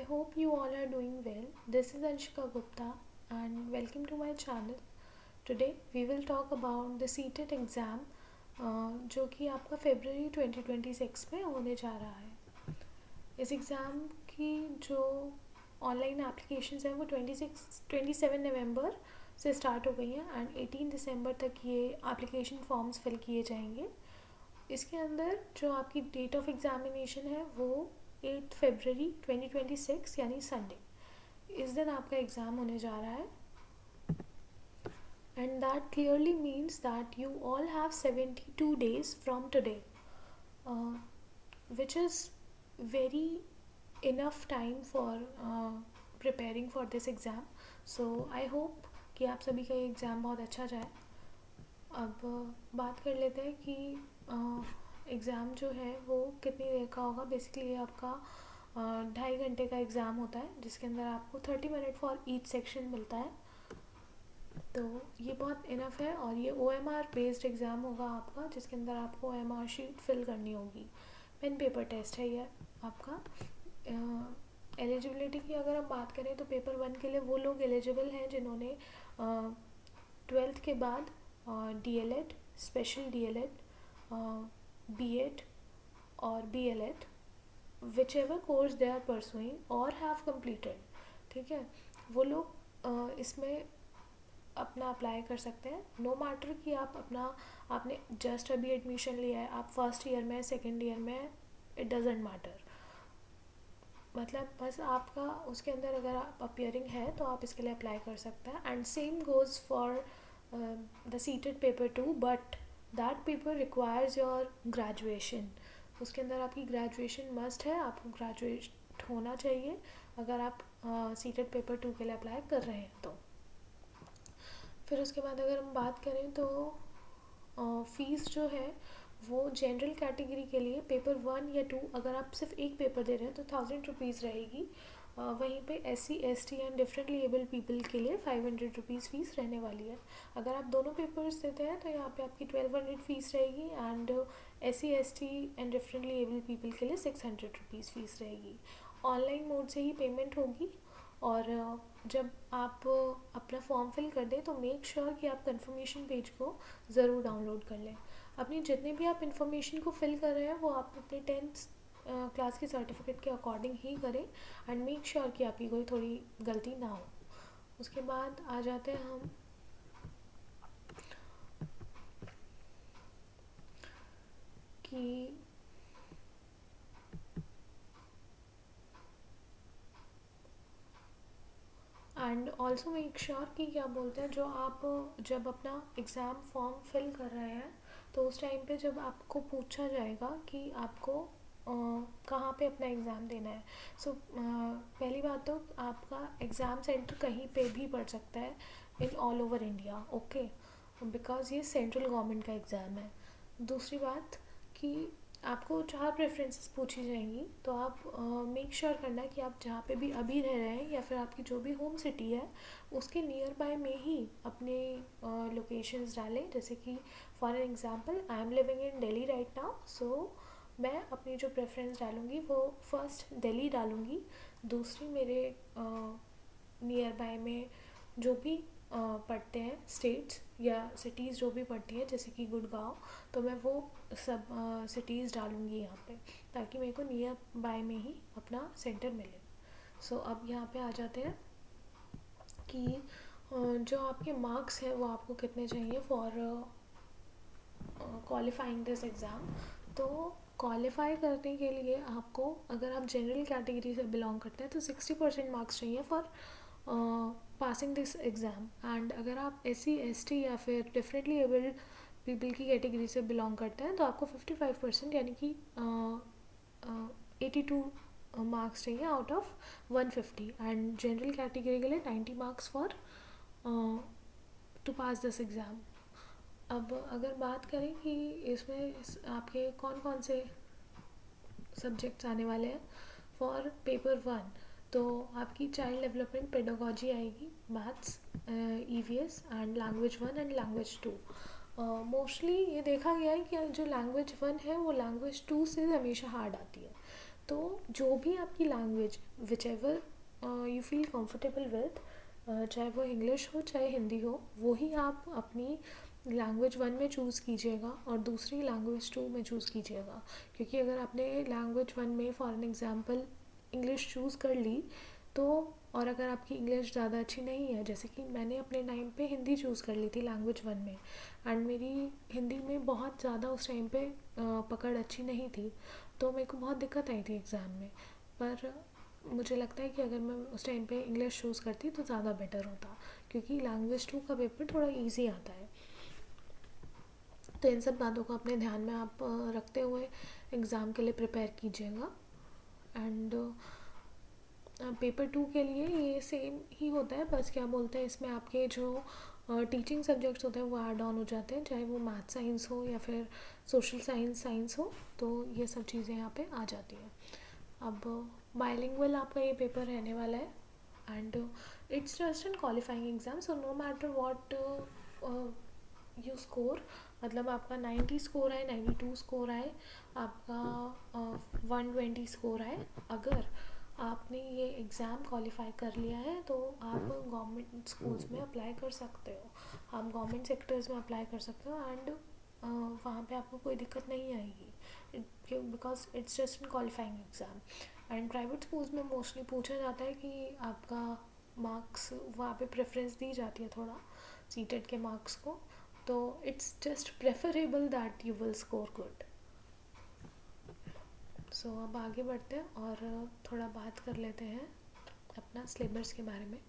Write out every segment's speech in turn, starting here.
hope you all are doing well. This is Anshika Gupta and welcome to my channel. Today we will talk about the CTET exam जो कि आपका फरवरी 2026 में होने जा रहा है. इस एग्ज़ाम की जो ऑनलाइन एप्लीकेशंस हैं वो 27 नवंबर से स्टार्ट हो गई हैं एंड 18 दिसंबर तक ये एप्लीकेशन फॉर्म्स फिल किए जाएंगे. इसके अंदर जो आपकी डेट ऑफ एग्ज़ामिनेशन है वो 8 फरवरी 2026 यानी संडे, इस दिन आपका एग्ज़ाम होने जा रहा है. And that clearly means that you all have 72 days from today, which is very enough time for preparing for this exam. So I hope कि आप सभी का ये एग्ज़ाम बहुत अच्छा जाए. अब बात कर लेते हैं कि एग्ज़ाम जो है वो कितनी देर का होगा. बेसिकली ये आपका 2.5 घंटे का एग्ज़ाम होता है जिसके अंदर आपको 30 मिनट फॉर ईच सेक्शन मिलता है. तो ये बहुत इनफ है और ये OMR बेस्ड एग्ज़ाम होगा आपका, जिसके अंदर आपको OMR शीट फिल करनी होगी. पेन पेपर टेस्ट है ये आपका. एलिजिबिलिटी की अगर हम बात करें तो पेपर 1 के लिए वो लोग एलिजिबल हैं जिन्होंने 12th के बाद DLED, स्पेशल DLED, B.Ed और BLED, whichever course they are pursuing और हैव कम्प्लीटेड. ठीक है, वो लोग इसमें अपना अप्लाई कर सकते हैं. नो मैटर कि आपने जस्ट अभी एडमिशन लिया है, आप फर्स्ट ईयर में, सेकेंड ईयर में, इट डजेंट मैटर. मतलब बस आपका उसके अंदर अगर आप अपियरिंग है तो आप इसके लिए अप्लाई कर सकते हैं. And same goes for the seated paper 2, but that paper requires your graduation. उसके अंदर आपकी ग्रेजुएशन मस्ट है, आपको ग्रेजुएट होना चाहिए अगर आप सीटेड पेपर 2 के लिए अप्लाई कर रहे हैं तो. फिर उसके बाद अगर हम बात करें तो फ़ीस जो है वो जनरल कैटेगरी के लिए पेपर 1 या 2 अगर आप सिर्फ एक पेपर दे रहे हैं तो 1000 रुपीज़ रहेगी. वहीं पे SC ST and differently able people के लिए 500 रुपीज़ फ़ीस रहने वाली है. अगर आप दोनों पेपर्स देते हैं तो यहाँ पे आपकी 1200 फ़ीस रहेगी and SC ST and differently able people के लिए 600 रुपीज़ फ़ीस रहेगी. ऑनलाइन मोड से ही पेमेंट होगी. और जब आप अपना फॉर्म फिल कर दें तो मेक श्योर कि आप कंफर्मेशन पेज को ज़रूर डाउनलोड कर लें. अपनी जितने भी आप इन्फॉर्मेशन को फिल कर रहे हैं वो आप अपने 10th क्लास के सर्टिफिकेट के अकॉर्डिंग ही करें एंड मेक श्योर कि आपकी कोई थोड़ी गलती ना हो. उसके बाद आ जाते हैं हम कि एंड ऑल्सो मेक श्योर कि क्या बोलते हैं, जो आप जब अपना एग्ज़ाम फॉर्म फिल कर रहे हैं तो उस टाइम पे जब आपको पूछा जाएगा कि आपको कहाँ पे अपना एग्ज़ाम देना है. सो पहली बात तो आपका एग्ज़ाम सेंटर कहीं पे भी पड़ सकता है in all over India, okay, because ये सेंट्रल गवर्नमेंट का एग्ज़ाम है. दूसरी बात कि आपको 4 प्रेफरेंसेस पूछी जाएंगी, तो आप मेक श्योर करना कि आप जहाँ पे भी अभी रह रहे हैं या फिर आपकी जो भी होम सिटी है उसके नियर बाय में ही अपने लोकेशंस डालें. जैसे कि for an example I am living in Delhi right now, so मैं अपनी जो प्रेफरेंस डालूँगी वो फर्स्ट दिल्ली डालूँगी. दूसरी मेरे नियर बाय में जो भी पढ़ते हैं स्टेट्स या सिटीज़ जो भी पढ़ती हैं जैसे कि गुड़गांव, तो मैं वो सब सिटीज़ डालूँगी यहाँ पे ताकि मेरे को नियर बाय में ही अपना सेंटर मिले. सो अब यहाँ पे आ जाते हैं कि जो आपके मार्क्स हैं वो आपको कितने चाहिए फॉर क्वालिफाइंग दिस एग्ज़ाम. तो क्वालिफाई करने के लिए आपको, अगर आप जनरल कैटेगरी से बिलोंग करते हैं तो 60% मार्क्स चाहिए for passing this exam. And अगर आप SC ST या फिर डिफरेंटली एबल्ड पीपल की कैटेगरी से बिलोंग करते हैं तो आपको 55% यानी कि 82 मार्क्स चाहिए out of 150. And general category के लिए 90 marks for to pass this exam. अब अगर बात करें कि इसमें आपके कौन कौन से सब्जेक्ट्स आने वाले हैं फॉर पेपर 1, तो आपकी चाइल्ड डेवलपमेंट पेडागोजी आएगी, maths, EVS and language 1 and language 2. Mostly ये देखा गया है कि जो लैंग्वेज 1 है वो लैंग्वेज 2 से हमेशा हार्ड आती है. तो जो भी आपकी language which ever you feel comfortable with, चाहे वो इंग्लिश हो चाहे हिंदी हो, वो ही आप अपनी लैंग्वेज 1 में चूज़ कीजिएगा और दूसरी लैंग्वेज 2 में चूज़ कीजिएगा। क्योंकि अगर आपने लैंग्वेज 1 में for an example English choose कर ली, तो और अगर आपकी इंग्लिश ज़्यादा अच्छी नहीं है, जैसे कि मैंने अपने टाइम पे हिंदी चूज़ कर ली थी लैंग्वेज 1 में, एंड मेरी हिंदी में बहुत ज़्यादा उस टाइम पे पकड़ अच्छी नहीं थी, तो मेरे को बहुत दिक्कत आई थी एग्ज़ाम में। पर मुझे लगता है कि अगर मैं उस टाइम पे इंग्लिश चूज़ करती तो ज़्यादा बेटर होता, क्योंकि लैंग्वेज 2 का पेपर थोड़ा ईजी आता है। तो इन सब बातों को अपने ध्यान में आप रखते हुए एग्ज़ाम के लिए प्रिपेयर कीजिएगा। एंड पेपर 2 के लिए ये सेम ही होता है, बस क्या बोलते हैं, इसमें आपके जो टीचिंग सब्जेक्ट्स होते हैं वो ऐड ऑन हो जाते हैं, चाहे वो मैथ साइंस हो या फिर सोशल साइंस हो, तो ये सब चीज़ें यहाँ पे आ जाती हैं। अब बाइलिंगुअल आपका ये पेपर रहने वाला है, and it's just an qualifying exam, so no matter what you score, मतलब आपका 90 स्कोर आए, 92 स्कोर आए, आपका 120 स्कोर आए, अगर आपने ये एग्ज़ाम क्वालिफाई कर लिया है तो आप गवर्नमेंट स्कूल्स में अप्लाई कर सकते हो, आप गवर्नमेंट सेक्टर्स में अप्लाई कर सकते हो, एंड वहाँ पे आपको कोई दिक्कत नहीं आएगी, because it's just an qualifying exam. And private schools में मोस्टली पूछा जाता है कि आपका मार्क्स, वहाँ पे प्रेफरेंस दी जाती है थोड़ा सीटेट के मार्क्स को, तो it's just preferable that you will score good. So अब आगे बढ़ते हैं और थोड़ा बात कर लेते हैं अपना सिलेबस के बारे में।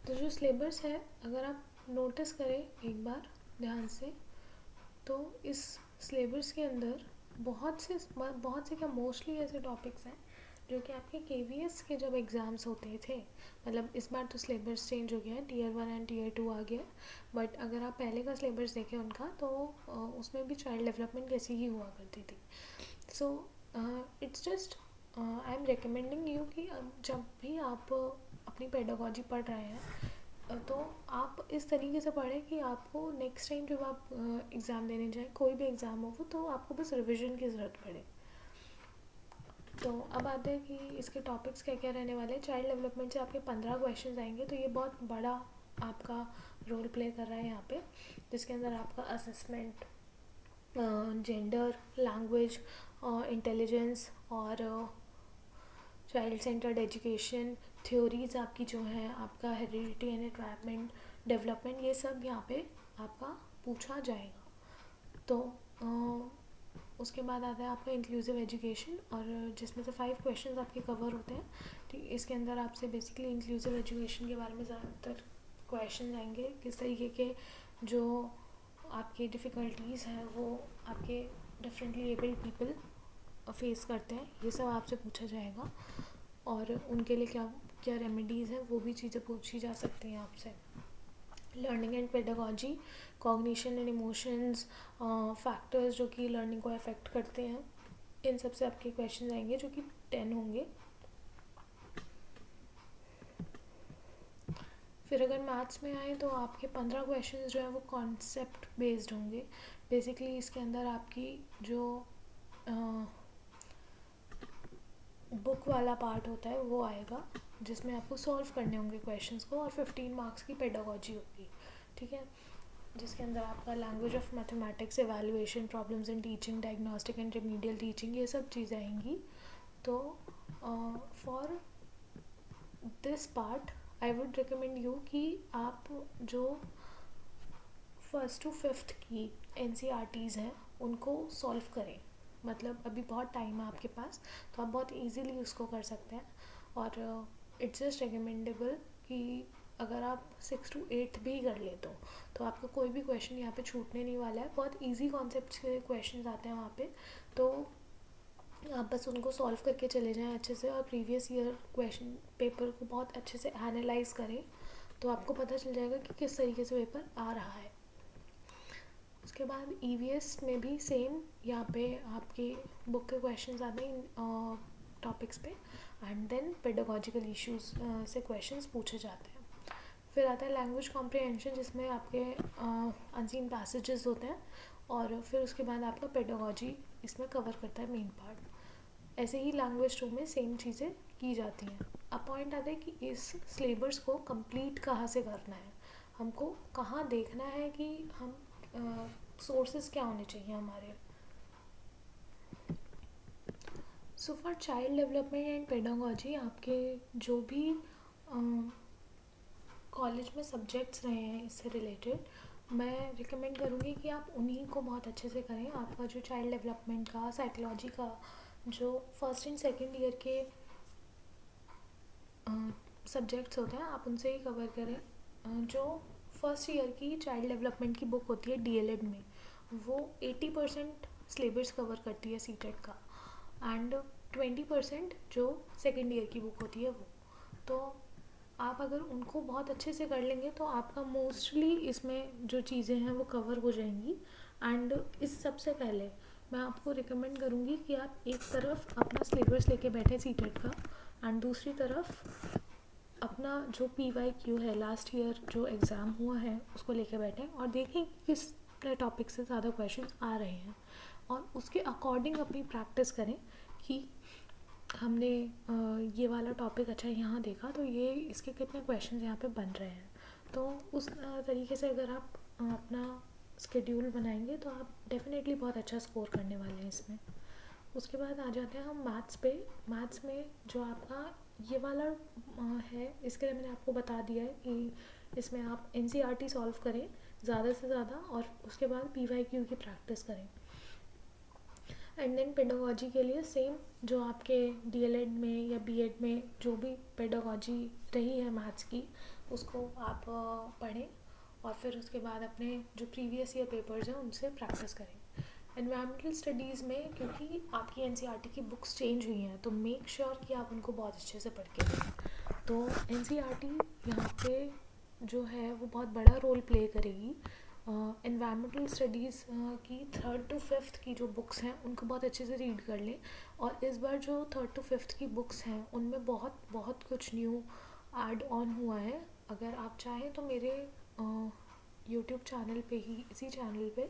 तो जो सिलेबस है, अगर आप नोटिस करें एक बार ध्यान से, तो इस सिलेबस के अंदर बहुत से क्या मोस्टली ऐसे टॉपिक्स हैं जो कि आपके KVS के जब एग्ज़ाम्स होते थे, मतलब इस बार तो सिलेबस चेंज हो गया है, Tier 1 एंड Tier 2 आ गया, बट अगर आप पहले का सिलेबस देखें उनका, तो उसमें भी चाइल्ड डेवलपमेंट कैसी ही हुआ करती थी। So it's just I am recommending you कि जब भी आप अपनी पेडागोजी पढ़ रहे हैं, तो आप इस तरीके से पढ़ें कि आपको नेक्स्ट टाइम जब आप एग्ज़ाम देने जाएँ, कोई भी एग्ज़ाम हो वो, तो आपको बस रिविज़न की ज़रूरत पड़े। तो अब आते हैं कि इसके टॉपिक्स क्या क्या रहने वाले हैं। चाइल्ड डेवलपमेंट से आपके 15 क्वेश्चन आएंगे, तो ये बहुत बड़ा आपका रोल प्ले कर रहा है यहाँ पे, जिसके अंदर आपका असेसमेंट, जेंडर, लैंग्वेज, इंटेलिजेंस और चाइल्ड सेंटर्ड एजुकेशन, थ्योरीज आपकी जो है, आपका हेरिडिटी एंड एनवायरनमेंट, डेवलपमेंट, ये सब यहाँ पे आपका पूछा जाएगा। तो उसके बाद आता है आपका इंक्लूसिव एजुकेशन, और जिसमें से 5 क्वेश्चंस आपके कवर होते हैं। ठीक, इसके अंदर आपसे बेसिकली इंक्लूसिव एजुकेशन के बारे में ज़्यादातर क्वेश्चन आएंगे, किस तरीके के जो आपके डिफ़िकल्टीज़ हैं वो आपके डिफरेंटली एबल्ड पीपल फेस करते हैं, ये सब आपसे पूछा जाएगा, और उनके लिए क्या क्या रेमेडीज़ हैं वो भी चीज़ें पूछी जा सकती हैं आपसे। Learning and pedagogy, cognition and emotions, factors जो कि लर्निंग को अफेक्ट करते हैं, इन सब से आपके क्वेश्चन आएंगे जो कि 10 होंगे। फिर अगर मैथ्स में आए तो आपके 15 क्वेश्चन जो है वो कॉन्सेप्ट बेस्ड होंगे। बेसिकली इसके अंदर आपकी जो बुक वाला पार्ट होता है वो आएगा, जिसमें आपको सॉल्व करने होंगे क्वेश्चंस को, और 15 मार्क्स की पेडागोजी होगी। ठीक है, जिसके अंदर आपका language of mathematics, evaluation, problems in teaching, diagnostic and remedial teaching, ये सब चीज़ें आएंगी। तो for this part I would recommend you कि आप जो 1st to 5th की NCERTs हैं उनको सॉल्व करें, मतलब अभी बहुत टाइम है आपके पास, तो आप बहुत इजीली उसको कर सकते हैं। और इट्स जस्ट रिकमेंडेबल कि अगर आप 6 to 8 भी कर ले तो आपका कोई भी क्वेश्चन यहाँ पे छूटने नहीं वाला है। बहुत इजी कॉन्सेप्ट के क्वेश्चन आते हैं वहाँ पे, तो आप बस उनको सॉल्व करके चले जाएं अच्छे से, और प्रीवियस ईयर क्वेश्चन पेपर को बहुत अच्छे से एनालाइज करें, तो आपको पता चल जाएगा कि किस तरीके से पेपर आ रहा है। उसके बाद EVS में भी सेम, यहाँ पे आपके बुक के क्वेश्चंस आते हैं टॉपिक्स पे, एंड देन पेडागोजिकल इश्यूज से क्वेश्चंस पूछे जाते हैं। फिर आता है लैंग्वेज कॉम्प्रिहेंशन, जिसमें आपके अनसीन पैसेजेस होते हैं, और फिर उसके बाद आपका पेडागोजी इसमें कवर करता है मेन पार्ट। ऐसे ही लैंग्वेज 2 में सेम चीज़ें की जाती हैं। अब पॉइंट आता है कि इस सिलेबस को कंप्लीट कहाँ से करना है, हमको कहाँ देखना है कि हम सोर्सेज क्या होने चाहिए हमारे। So for child development and pedagogy आपके जो भी कॉलेज में सब्जेक्ट्स रहे हैं इससे रिलेटेड मैं रिकमेंड करूँगी कि आप उन्हीं को बहुत अच्छे से करें। आपका जो चाइल्ड डेवलपमेंट का, साइकोलॉजी का जो फर्स्ट एंड सेकेंड ईयर के सब्जेक्ट्स होते हैं आप उनसे ही कवर करें। जो फर्स्ट ईयर की चाइल्ड डेवलपमेंट की बुक होती है डीएलएड में, वो 80% सिलेबस कवर करती है सीटेट का, एंड 20% जो सेकेंड ईयर की बुक होती है वो। तो आप अगर उनको बहुत अच्छे से कर लेंगे तो आपका मोस्टली इसमें जो चीज़ें हैं वो कवर हो जाएंगी। एंड इस सबसे पहले मैं आपको रिकमेंड करूँगी कि आप एक तरफ अपना सिलेबस लेके बैठे सीटेट का, एंड दूसरी तरफ अपना जो PYQ है लास्ट ईयर जो एग्ज़ाम हुआ है उसको लेके बैठें और देखें किस टॉपिक से ज़्यादा क्वेश्चन आ रहे हैं, और उसके अकॉर्डिंग अपनी प्रैक्टिस करें कि हमने ये वाला टॉपिक अच्छा यहाँ देखा तो ये इसके कितने क्वेश्चन यहाँ पे बन रहे हैं। तो उस तरीके से अगर आप अपना स्केड्यूल बनाएंगे तो आप डेफिनेटली बहुत अच्छा स्कोर करने वाले हैं इसमें। उसके बाद आ जाते हैं हम मैथ्स पे। मैथ्स में जो आपका ये वाला है इसके लिए मैंने आपको बता दिया है कि इसमें आप NCERT सॉल्व करें ज़्यादा से ज़्यादा, और उसके बाद PYQ की प्रैक्टिस करें। एंड देन पेडागोजी के लिए सेम जो आपके डीएलएड में या बीएड में जो भी पेडागोजी रही है मैथ्स की उसको आप पढ़ें, और फिर उसके बाद अपने जो प्रीवियस ईयर पेपर्स हैं उनसे प्रैक्टिस करें। एनवायरमेंटल स्टडीज़ में क्योंकि आपकी NCERT की बुक्स चेंज हुई हैं तो मेक श्योर कि आप उनको बहुत अच्छे से पढ़ के दें। तो NCERT यहाँ पे जो है वो बहुत बड़ा रोल प्ले करेगी। एनवायरमेंटल स्टडीज़ की 3rd to 5th की जो बुक्स हैं उनको बहुत अच्छे से रीड कर लें। और इस बार जो 3rd to 5th की बुक्स हैं उनमें बहुत बहुत कुछ न्यू ऐड ऑन हुआ है। अगर आप चाहें तो मेरे YouTube चैनल पे ही, इसी चैनल पे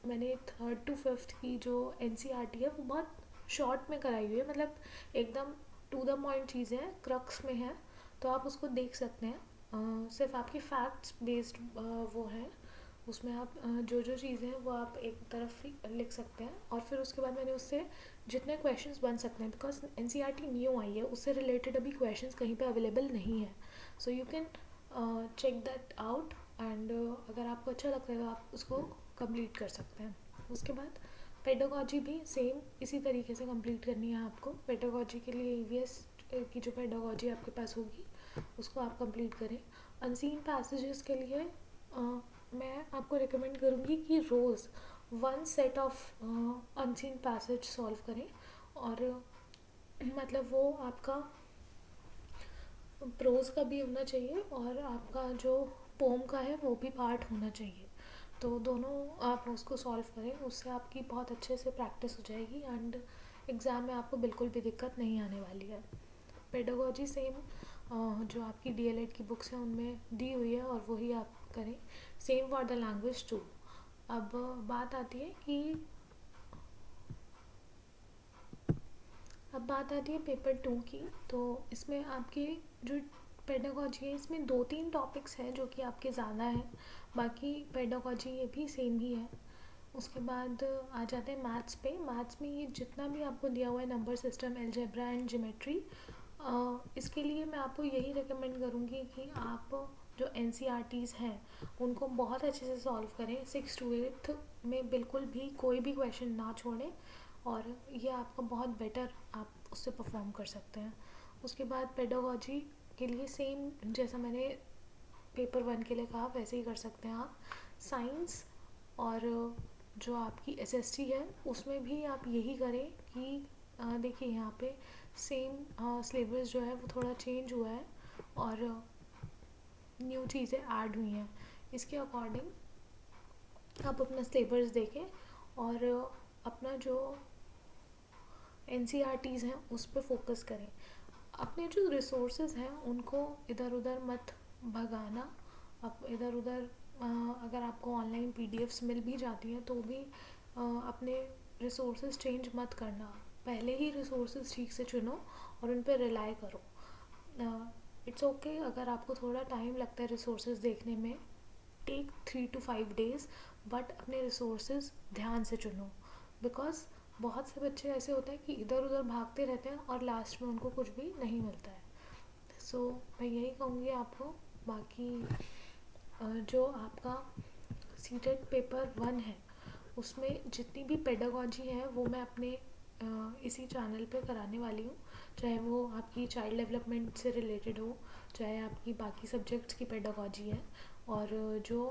मैंने 3rd to 5th की जो NCERT है वो बहुत शॉर्ट में कराई हुई है, मतलब एकदम टू द पॉइंट चीज़ें हैं, क्रक्स में है, तो आप उसको देख सकते हैं। सिर्फ आपकी फैक्ट्स बेस्ड वो है, उसमें आप जो जो चीज़ें हैं वो आप एक तरफ ही लिख सकते हैं, और फिर उसके बाद मैंने उससे जितने क्वेश्चंस बन सकते हैं, बिकॉज NCERT न्यू आई है उससे रिलेटेड अभी क्वेश्चंस कहीं पे अवेलेबल नहीं है, so you can check that out, and अगर आपको अच्छा लगता है तो आप उसको कंप्लीट कर सकते हैं। उसके बाद पेडागोजी भी सेम इसी तरीके से कंप्लीट करनी है आपको। पेडागोजी के लिए EVS की जो पेडागोजी आपके पास होगी उसको आप कंप्लीट करें। अनसीन पैसेजेस के लिए मैं आपको रिकमेंड करूँगी कि रोज़ 1 set of unseen passage solve करें, और मतलब वो आपका प्रोज का भी होना चाहिए और आपका जो पोम का है वो भी पार्ट होना चाहिए। तो दोनों आप उसको सॉल्व करें, उससे आपकी बहुत अच्छे से प्रैक्टिस हो जाएगी एंड एग्ज़ाम में आपको बिल्कुल भी दिक्कत नहीं आने वाली है। पेडागोजी सेम जो आपकी DLED की बुक्स हैं उनमें दी हुई है और वही आप करें। Same for the language too. अब बात आती है पेपर 2 की। तो इसमें आपकी जो पेडागोजी है इसमें 2-3 टॉपिक्स हैं जो कि आपके ज़्यादा हैं, बाकी पेडागोजी ये भी सेम ही है। उसके बाद आ जाते हैं मैथ्स पे। मैथ्स में ये जितना भी आपको दिया हुआ है number system, algebra and geometry, इसके लिए मैं आपको यही रिकमेंड करूँगी कि आप जो NCERTs हैं उनको बहुत अच्छे से सॉल्व करें। 6th to 8th में बिल्कुल भी कोई भी क्वेश्चन ना छोड़ें, और ये आपका बहुत बेटर आप उससे परफॉर्म कर सकते हैं। उसके बाद पेडागोजी के लिए सेम जैसा मैंने पेपर 1 के लिए कहा वैसे ही कर सकते हैं आप। साइंस और जो आपकी SST है उसमें भी आप यही करें कि देखिए यहाँ पे सेम सिलेबस जो है वो थोड़ा चेंज हुआ है और न्यू चीज़ें ऐड हुई हैं। इसके अकॉर्डिंग आप अपना सिलेबस देखें और अपना जो NCERTs हैं उस पर फोकस करें। अपने जो रिसोर्सेज हैं उनको इधर उधर मत भगाना, आप इधर उधर अगर आपको ऑनलाइन पीडीएफ्स मिल भी जाती हैं तो भी अपने रिसोर्सेज चेंज मत करना, पहले ही रिसोर्सेज ठीक से चुनो और उन पर रिलाई करो। इट्स ओके अगर आपको थोड़ा टाइम लगता है रिसोर्सेज देखने में, टेक 3 to 5 days, बट अपने रिसोर्सेज ध्यान से चुनो। बिकॉज बहुत से बच्चे ऐसे होते हैं कि इधर उधर भागते रहते हैं और लास्ट में उनको कुछ भी नहीं मिलता है। सो मैं यही कहूँगी आपको। बाकी जो आपका सीटेट पेपर 1 है उसमें जितनी भी पेडागॉजी है वो मैं अपने इसी चैनल पे कराने वाली हूँ, चाहे वो आपकी चाइल्ड डेवलपमेंट से रिलेटेड हो, चाहे आपकी बाकी सब्जेक्ट्स की पेडागॉजी है। और जो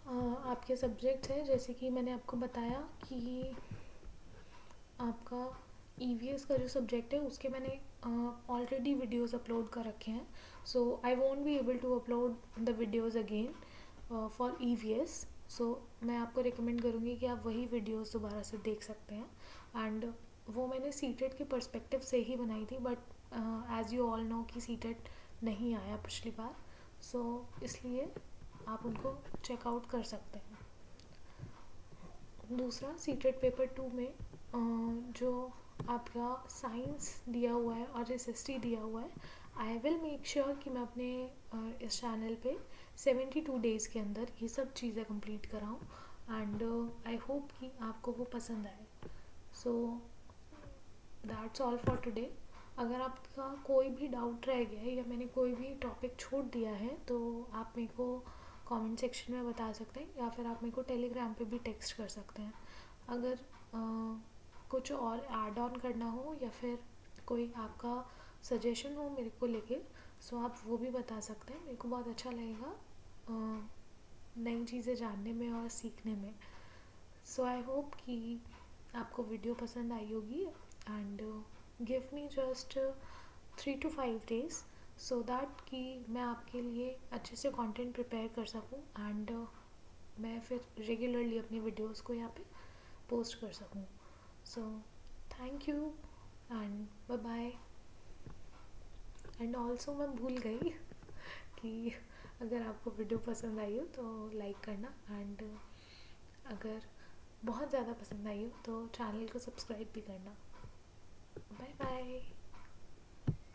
आपके सब्जेक्ट्स हैं, जैसे कि मैंने आपको बताया कि आपका ईवीएस का जो सब्जेक्ट है उसके मैंने ऑलरेडी वीडियोस अपलोड कर रखे हैं। So I won't be able to upload the videos again for EVS. So मैं आपको रिकमेंड करूँगी कि आप वही वीडियोस दोबारा से देख सकते हैं। एंड वो मैंने सीटेट के पर्सपेक्टिव से ही बनाई थी, but as you all know कि सीटेट नहीं आया पिछली बार, सो इसलिए आप उनको चेकआउट कर सकते हैं। दूसरा, सीटेट पेपर 2 में जो आपका साइंस दिया हुआ है और एसएसटी दिया हुआ है, आई विल मेक श्योर कि मैं अपने इस चैनल पे 72 डेज़ के अंदर ये सब चीज़ें कंप्लीट कराऊँ। एंड आई होप कि आपको वो पसंद आए। So that's all for today. अगर आपका कोई भी डाउट रह गया है या मैंने कोई भी टॉपिक छोड़ दिया है तो आप मेरे को कमेंट सेक्शन में बता सकते हैं, या फिर आप मेरे को टेलीग्राम पे भी टेक्स्ट कर सकते हैं। अगर कुछ और ऐड ऑन करना हो या फिर कोई आपका सजेशन हो मेरे को लेके, सो आप वो भी बता सकते हैं। मेरे को बहुत अच्छा लगेगा नई चीज़ें जानने में और सीखने में। सो आई होप कि आपको वीडियो पसंद आई होगी। And give me just 3 to 5 days so that कि मैं आपके लिए अच्छे से कंटेंट प्रिपेयर कर सकूं एंड मैं फिर रेगुलरली अपनी वीडियोस को यहाँ पे पोस्ट कर सकूं। So thank you and bye bye. And also मैं भूल गई कि अगर आपको वीडियो पसंद आई हो तो लाइक करना, एंड अगर बहुत ज़्यादा पसंद आई हो तो चैनल को सब्सक्राइब भी करना। Bye bye.